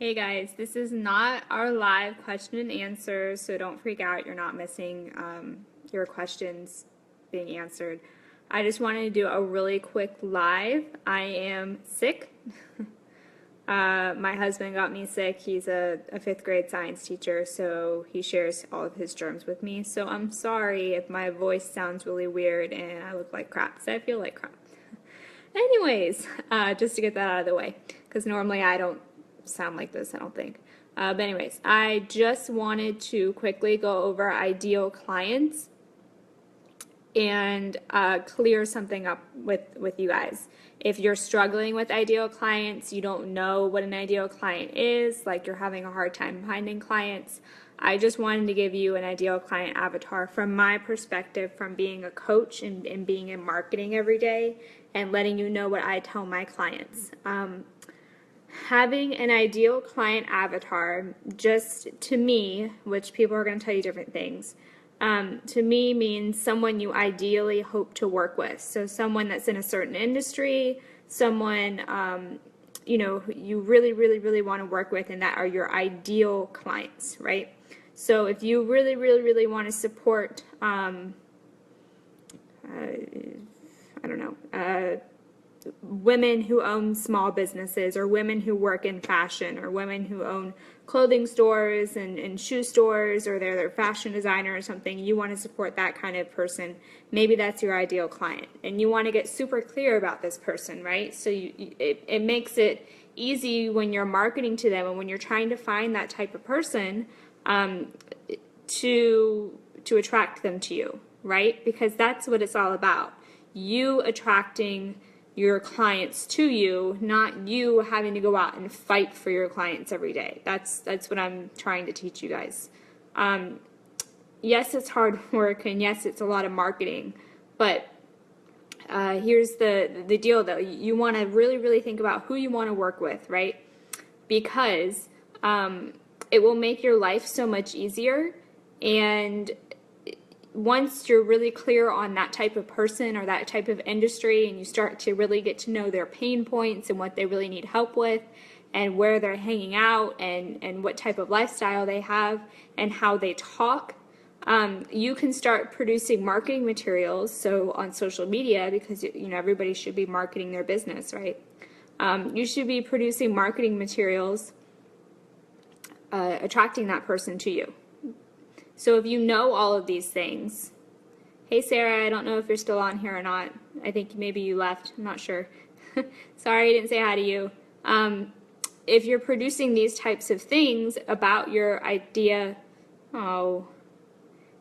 Hey guys, this is not our live question and answer, so don't freak out. You're not missing your questions being answered. I just wanted to do a really quick live. I am sick. My husband got me sick. He's a fifth grade science teacher, so he shares all of his germs with me. So I'm sorry if my voice sounds really weird and I look like crap, because I feel like crap. Anyways, just to get that out of the way, because normally I don't sound like this, I don't think. But anyways, I just wanted to quickly go over ideal clients and clear something up with you guys. If you're struggling with ideal clients, you don't know what an ideal client is, like you're having a hard time finding clients, I just wanted to give you an ideal client avatar from my perspective, from being a coach and being in marketing every day and letting you know what I tell my clients. Having an ideal client avatar, just to me, which people are going to tell you different things, to me means someone you ideally hope to work with. So someone that's in a certain industry, someone you really want to work with, and that are your ideal clients, right? So if you really want to support, women who own small businesses, or women who work in fashion, or women who own clothing stores and shoe stores, or they're fashion designer or something, you want to support that kind of person. Maybe that's your ideal client, and you want to get super clear about this person, right? So it makes it easy when you're marketing to them and when you're trying to find that type of person to attract them to you, right? Because that's what it's all about. You attracting your clients to you, not you having to go out and fight for your clients every day. That's what I'm trying to teach you guys. Yes, it's hard work, and yes, it's a lot of marketing, but here's the deal though. You want to really think about who you want to work with, right? Because it will make your life so much easier, and once you're really clear on that type of person or that type of industry, and you start to really get to know their pain points and what they really need help with, and where they're hanging out, and what type of lifestyle they have, and how they talk, you can start producing marketing materials. So on social media, because everybody should be marketing their business, right? You should be producing marketing materials attracting that person to you. So if you know all of these things, hey Sarah, I don't know if you're still on here or not. I think maybe you left, I'm not sure. Sorry I didn't say hi to you. If you're producing these types of things about your idea, oh,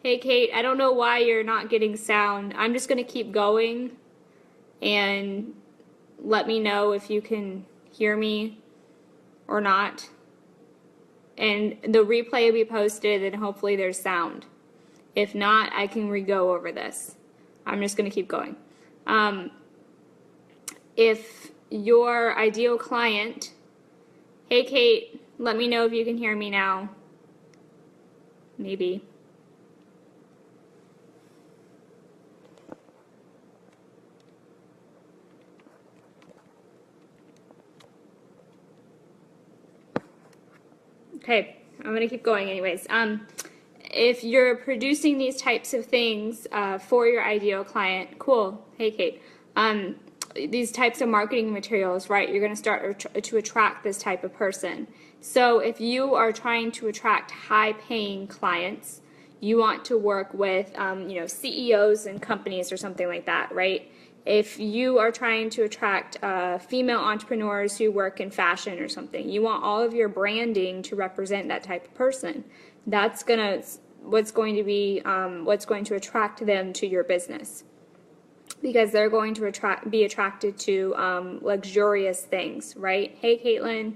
hey Kate, I don't know why you're not getting sound. I'm just going to keep going, and let me know if you can hear me or not. And the replay will be posted, and hopefully there's sound. If not, I can re-go over this. I'm just going to keep going. If your ideal client, hey Kate, let me know if you can hear me now. Maybe. Okay, I'm going to keep going anyways. If you're producing these types of things for your ideal client, cool, hey Kate, these types of marketing materials, right, you're going to start to attract this type of person. So if you are trying to attract high-paying clients, you want to work with CEOs and companies or something like that, right? If you are trying to attract female entrepreneurs who work in fashion or something, you want all of your branding to represent that type of person. That's what's going to attract them to your business, because they're going to be attracted to luxurious things, right? Hey Caitlin.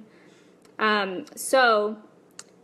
So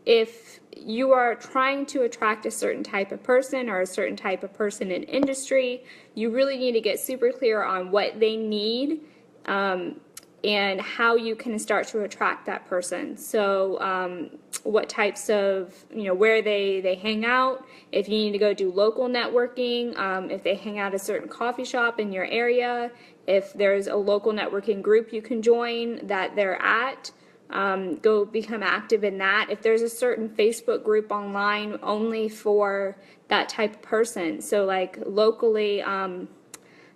if you are trying to attract a certain type of person or a certain type of person in industry, you really need to get super clear on what they need and how you can start to attract that person. So what types of, where they hang out, if you need to go do local networking, if they hang out at a certain coffee shop in your area, if there's a local networking group you can join that they're at, go become active in that. If there's a certain Facebook group online only for that type of person, so like locally, I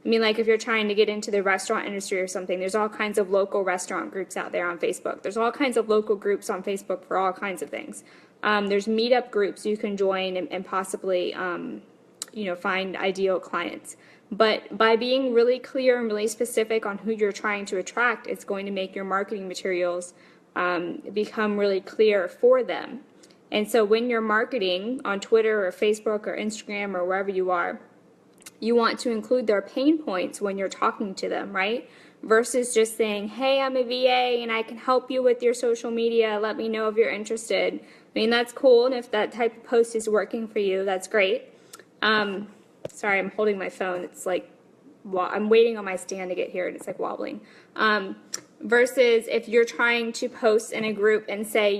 mean, like if you're trying to get into the restaurant industry or something, there's all kinds of local restaurant groups out there on Facebook. There's all kinds of local groups on Facebook for all kinds of things. There's meetup groups you can join and possibly, find ideal clients. But by being really clear and really specific on who you're trying to attract, it's going to make your marketing materials become really clear for them. And so when you're marketing on Twitter or Facebook or Instagram or wherever you are, you want to include their pain points when you're talking to them, right? Versus just saying, hey, I'm a VA and I can help you with your social media. Let me know if you're interested. I mean, that's cool. And if that type of post is working for you, that's great. Sorry, I'm holding my phone. It's like, I'm waiting on my stand to get here and it's like wobbling. Versus if you're trying to post in a group and say,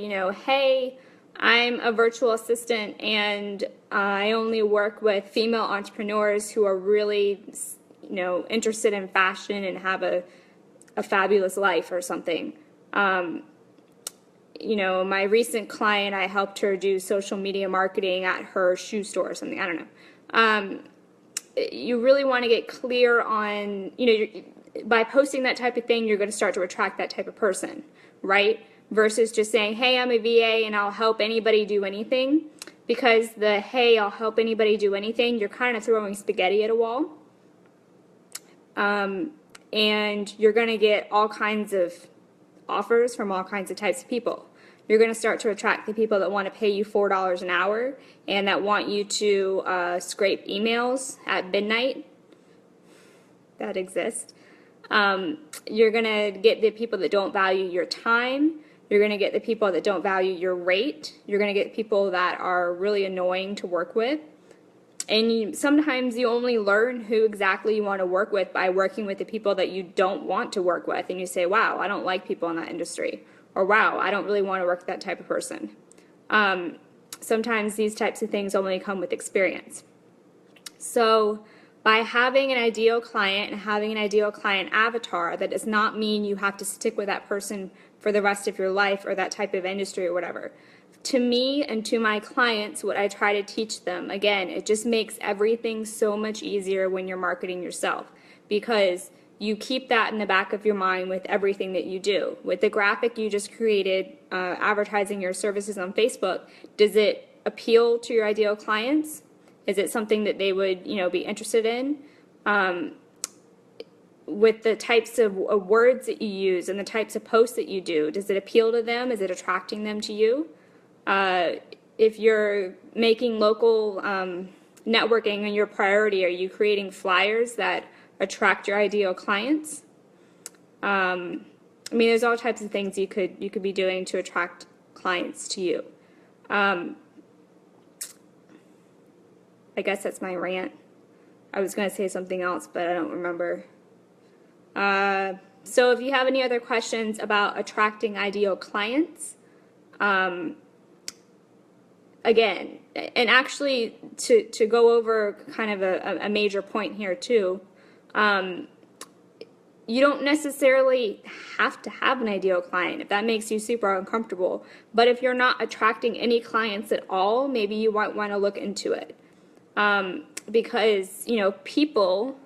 hey, I'm a virtual assistant and I only work with female entrepreneurs who are really, interested in fashion and have a fabulous life or something. My recent client, I helped her do social media marketing at her shoe store or something. I don't know. You really want to get clear on, by posting that type of thing, you're going to start to attract that type of person, right? Versus just saying, hey, I'm a VA and I'll help anybody do anything. Because the, hey, I'll help anybody do anything, you're kind of throwing spaghetti at a wall. And you're going to get all kinds of offers from all kinds of types of people. You're going to start to attract the people that want to pay you $4 an hour and that want you to scrape emails at midnight. That exists. You're going to get the people that don't value your time. You're going to get the people that don't value your rate. You're going to get people that are really annoying to work with. And sometimes you only learn who exactly you want to work with by working with the people that you don't want to work with. And you say, wow, I don't like people in that industry. Or wow, I don't really want to work with that type of person. Sometimes these types of things only come with experience. So by having an ideal client and having an ideal client avatar, that does not mean you have to stick with that person for the rest of your life or that type of industry or whatever. To me and to my clients, what I try to teach them, again, it just makes everything so much easier when you're marketing yourself, because you keep that in the back of your mind with everything that you do. With the graphic you just created, advertising your services on Facebook, does it appeal to your ideal clients? Is it something that they would, be interested in? With the types of words that you use and the types of posts that you do, does it appeal to them? Is it attracting them to you? If you're making local networking your priority, are you creating flyers that attract your ideal clients? There's all types of things you could be doing to attract clients to you. I guess that's my rant. I was going to say something else, but I don't remember. So if you have any other questions about attracting ideal clients, again, and actually to go over kind of a major point here too, you don't necessarily have to have an ideal client if that makes you super uncomfortable. But if you're not attracting any clients at all, maybe you might want to look into it. Because, people,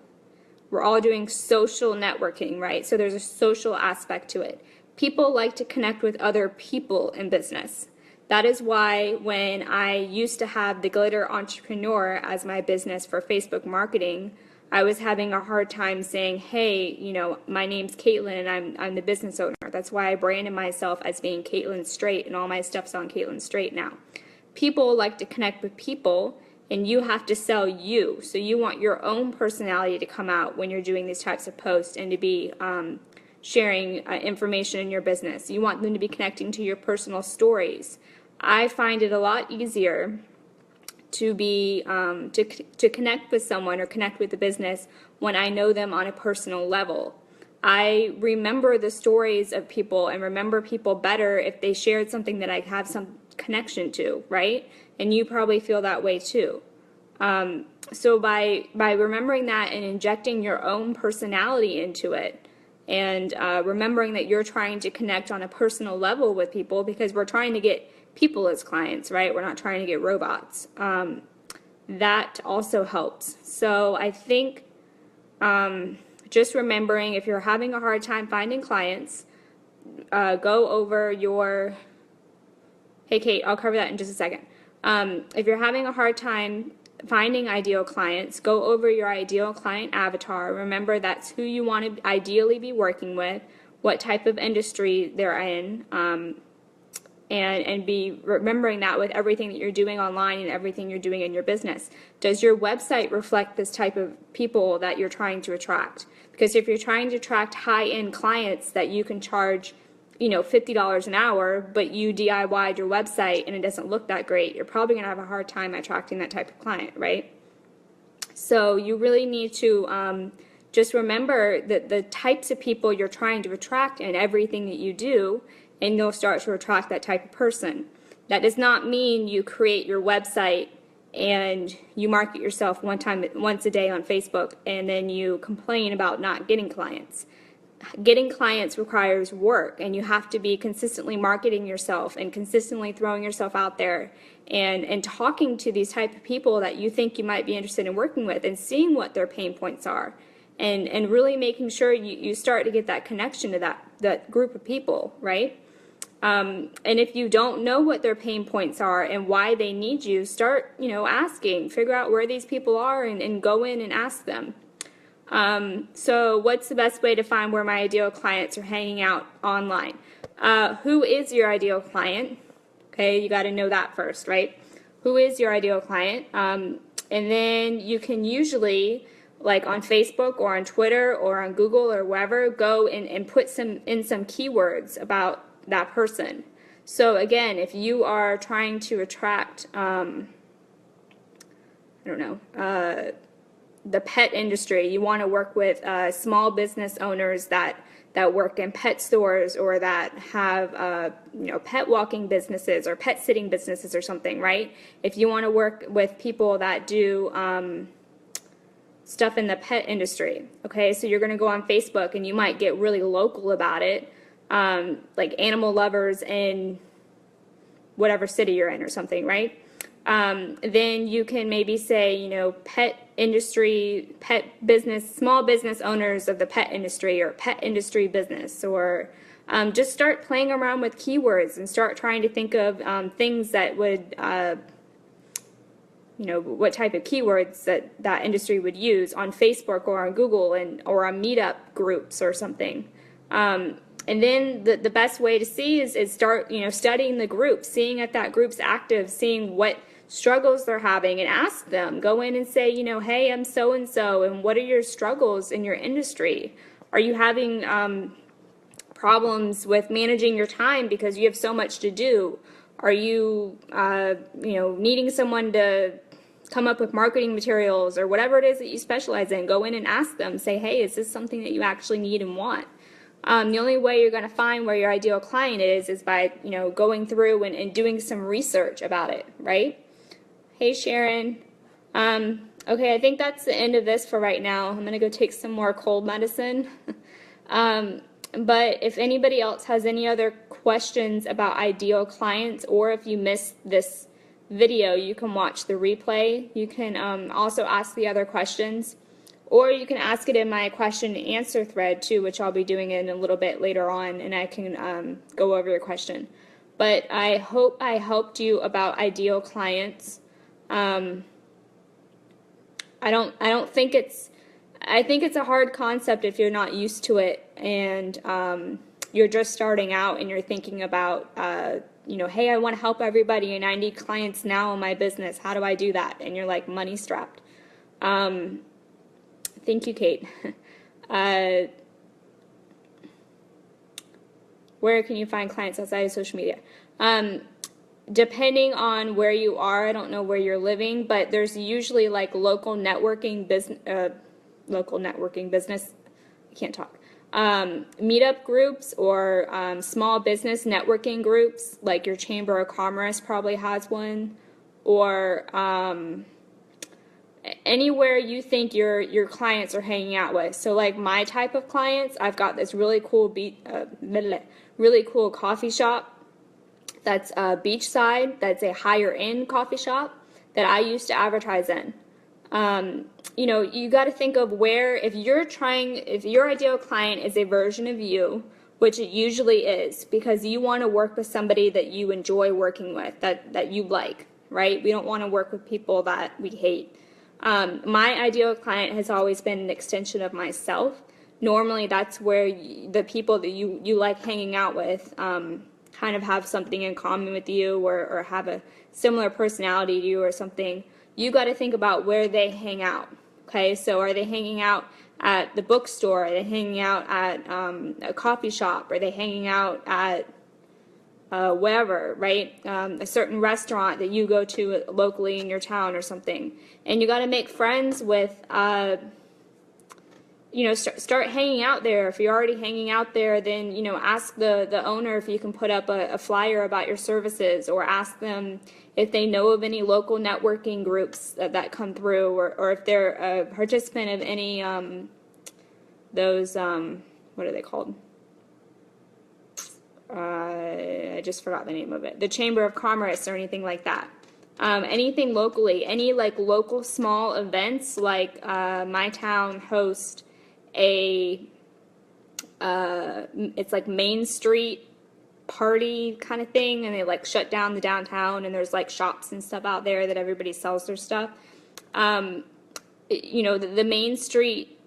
we're all doing social networking, right? So there's a social aspect to it. People like to connect with other people in business. That is why when I used to have the Glitter Entrepreneur as my business for Facebook marketing, I was having a hard time saying, hey, my name's Caitlin and I'm the business owner. That's why I branded myself as being Caitlin Straight, and all my stuff's on Caitlin Straight now. People like to connect with people, and you have to sell you. So you want your own personality to come out when you're doing these types of posts and to be sharing information in your business. You want them to be connecting to your personal stories. I find it a lot easier to be to connect with someone or connect with the business when I know them on a personal level. I remember the stories of people and remember people better if they shared something that I have some connection to, right? And you probably feel that way too. So by remembering that and injecting your own personality into it, and remembering that you're trying to connect on a personal level with people, because we're trying to get people as clients, right? We're not trying to get robots. That also helps. So I think just remembering, if you're having a hard time finding clients, go over your, hey Kate, I'll cover that in just a second. If you're having a hard time finding ideal clients, go over your ideal client avatar. Remember, that's who you want to ideally be working with, what type of industry they're in, and be remembering that with everything that you're doing online and everything you're doing in your business. Does your website reflect this type of people that you're trying to attract? Because if you're trying to attract high-end clients that you can charge, you know, $50 an hour, but you DIY'd your website and it doesn't look that great, you're probably going to have a hard time attracting that type of client, right? So you really need to just remember that the types of people you're trying to attract in everything that you do, and you'll start to attract that type of person. That does not mean you create your website and you market yourself once a day on Facebook and then you complain about not getting clients. Getting clients requires work, and you have to be consistently marketing yourself and consistently throwing yourself out there and talking to these type of people that you think you might be interested in working with, and seeing what their pain points are, and really making sure you start to get that connection to that group of people, right? And if you don't know what their pain points are and why they need you, start, you know, asking, figure out where these people are, and go in and ask them. So what's the best way to find where my ideal clients are hanging out online? Who is your ideal client? Okay, you got to know that first, right? Who is your ideal client? And then you can usually, like on Facebook or on Twitter or on Google or wherever, go and put some keywords about that person. So again, if you are trying to attract, I don't know, the pet industry, you want to work with small business owners that work in pet stores, or that have you know, pet walking businesses or pet sitting businesses or something, right? If you want to work with people that do stuff in the pet industry, okay, so you're going to go on Facebook and you might get really local about it, like animal lovers in whatever city you're in or something, right? Then you can maybe say, you know, pet industry, pet business, small business owners of the pet industry, or pet industry business, or just start playing around with keywords and start trying to think of things that would, you know, what type of keywords that industry would use on Facebook or on Google or on meetup groups or something. And then the best way to see is start, you know, studying the group, seeing if that group's active, seeing what struggles they're having, and ask them. Go in and say, you know, hey, I'm so-and-so, and what are your struggles in your industry? Are you having problems with managing your time because you have so much to do? Are you, you know, needing someone to come up with marketing materials or whatever it is that you specialize in? Go in and ask them. Say, hey, is this something that you actually need and want? The only way you're going to find where your ideal client is by, you know, going through and doing some research about it, right? Hey, Sharon. Okay, I think that's the end of this for right now. I'm going to go take some more cold medicine. But if anybody else has any other questions about ideal clients, or if you missed this video, you can watch the replay. You can also ask the other questions. Or you can ask it in my question and answer thread too, which I'll be doing in a little bit later on, and I can go over your question. But I hope I helped you about ideal clients. I think it's a hard concept if you're not used to it, and you're just starting out and you're thinking about, you know, hey, I want to help everybody and I need clients now in my business. How do I do that? And you're like money strapped. Thank you, Kate. Where can you find clients outside of social media? Depending on where you are, I don't know where you're living, but there's usually like local networking business, I can't talk, meetup groups, or small business networking groups, like your Chamber of Commerce probably has one, or anywhere you think your clients are hanging out with. So like my type of clients, I've got this really cool really cool coffee shop that's beachside, that's a higher end coffee shop that I used to advertise in. You know, you got to think of where, if your ideal client is a version of you, which it usually is, because you want to work with somebody that you enjoy working with, that you like, right? We don't want to work with people that we hate. My ideal client has always been an extension of myself. Normally that's where the people that you like hanging out with kind of have something in common with you, or have a similar personality to you or something. You got to think about where they hang out. Okay, so are they hanging out at the bookstore? Are they hanging out at a coffee shop? Are they hanging out at wherever, right? A certain restaurant that you go to locally in your town or something. And you got to make friends with, you know, start hanging out there. If you're already hanging out there, then, you know, ask the owner if you can put up a flyer about your services, or ask them if they know of any local networking groups that come through, or if they're a participant of any, those, what are they called? I just forgot the name of it. The Chamber of Commerce or anything like that. Anything locally, any like local small events, like my town hosts it's like Main Street party kind of thing, and they like shut down the downtown, and there's like shops and stuff out there that everybody sells their stuff. You know, the Main Street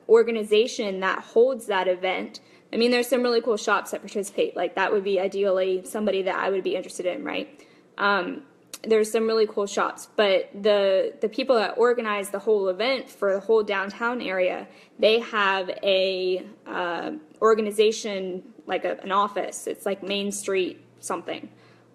organization that holds that event, I mean, there's some really cool shops that participate. Like that would be ideally somebody that I would be interested in, right? There's some really cool shops, but the people that organize the whole event for the whole downtown area, they have a organization, like an office. It's like Main Street something.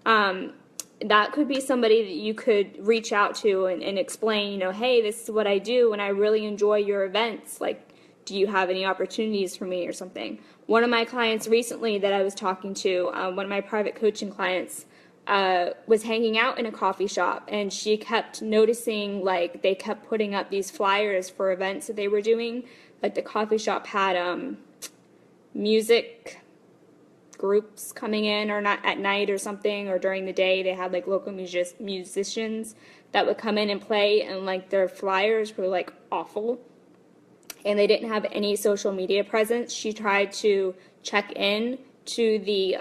That could be somebody that you could reach out to and explain, you know, hey, this is what I do and I really enjoy your events. Like, do you have any opportunities for me or something? One of my clients recently that I was talking to, one of my private coaching clients, was hanging out in a coffee shop, and she kept noticing, like, they kept putting up these flyers for events that they were doing. Like the coffee shop had music groups coming in, or not at night or something, or during the day they had like local musicians that would come in and play, and like their flyers were like awful, and they didn't have any social media presence. She tried to check in to the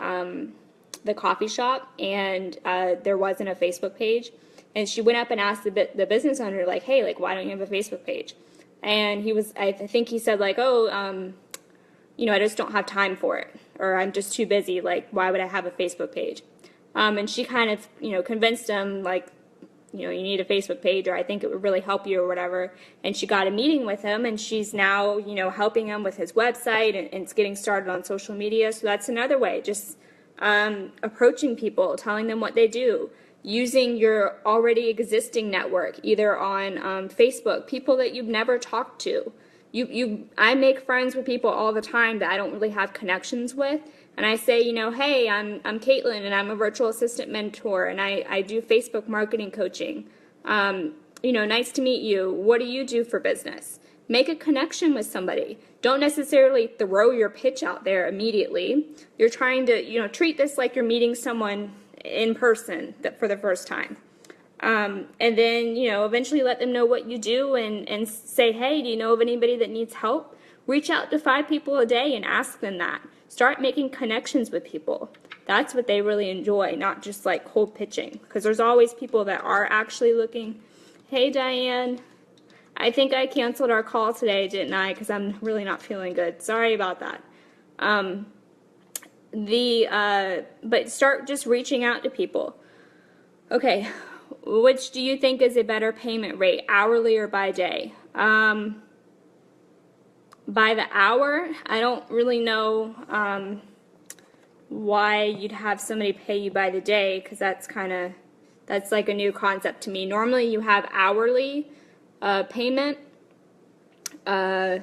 coffee shop, and there wasn't a Facebook page. And she went up and asked the business owner, like, hey, like, why don't you have a Facebook page? And I think he said, like, oh, you know, I just don't have time for it, or I'm just too busy. Like, why would I have a Facebook page? And she kind of, you know, convinced him, like, you know, you need a Facebook page, or I think it would really help you, or whatever. And she got a meeting with him, and she's now, you know, helping him with his website, and it's getting started on social media. So that's another way, just approaching people, telling them what they do, using your already existing network, either on Facebook, people that you've never talked to. I make friends with people all the time that I don't really have connections with, and I say, you know, hey, I'm Caitlin, and I'm a virtual assistant mentor, and I do Facebook marketing coaching. You know, nice to meet you. What do you do for business? Make a connection with somebody. Don't necessarily throw your pitch out there immediately. You're trying to, you know, treat this like you're meeting someone in person for the first time. And then, you know, eventually let them know what you do, and say, hey, do you know of anybody that needs help? Reach out to 5 people a day and ask them that. Start making connections with people. That's what they really enjoy, not just like cold pitching. Because there's always people that are actually looking. Hey, Diane. I think I canceled our call today, didn't I? Because I'm really not feeling good. Sorry about that. But start just reaching out to people. Okay, which do you think is a better payment rate, hourly or by day? By the hour, I don't really know why you'd have somebody pay you by the day, because that's like a new concept to me. Normally you have hourly payment. Yeah,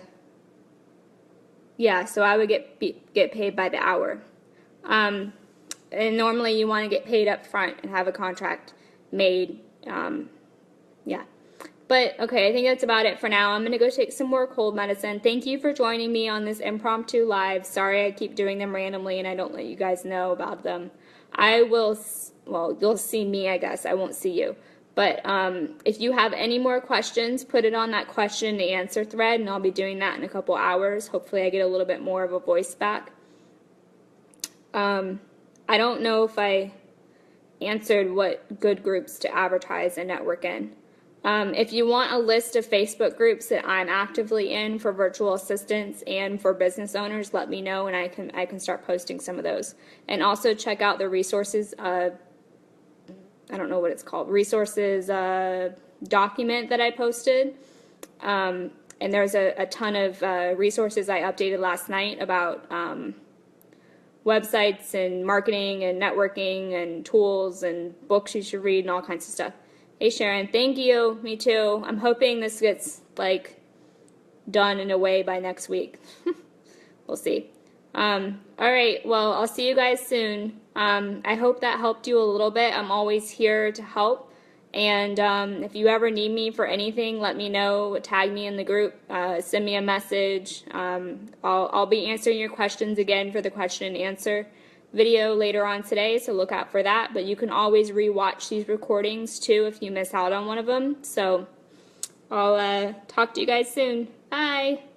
so I would get paid by the hour. And normally you want to get paid up front and have a contract made. Yeah. But okay, I think that's about it for now. I'm gonna go take some more cold medicine. Thank you for joining me on this impromptu live. Sorry I keep doing them randomly and I don't let you guys know about them. I will, well, you'll see me, I guess. I won't see you. But if you have any more questions, put it on that question and answer thread, and I'll be doing that in a couple hours. Hopefully I get a little bit more of a voice back. I don't know if I answered what good groups to advertise and network in. If you want a list of Facebook groups that I'm actively in for virtual assistants and for business owners, let me know and I can start posting some of those. And also check out the resources, I don't know what it's called, resources document that I posted. And there's a ton of resources I updated last night about websites and marketing and networking and tools and books you should read and all kinds of stuff. Hey Sharon, thank you. Me too. I'm hoping this gets like done in a way by next week. We'll see. All right, well, I'll see you guys soon. I hope that helped you a little bit. I'm always here to help. And if you ever need me for anything, let me know. Tag me in the group. Send me a message. I'll be answering your questions again for the question and answer video later on today, so look out for that. But you can always re-watch these recordings too if you miss out on one of them. So I'll talk to you guys soon. Bye.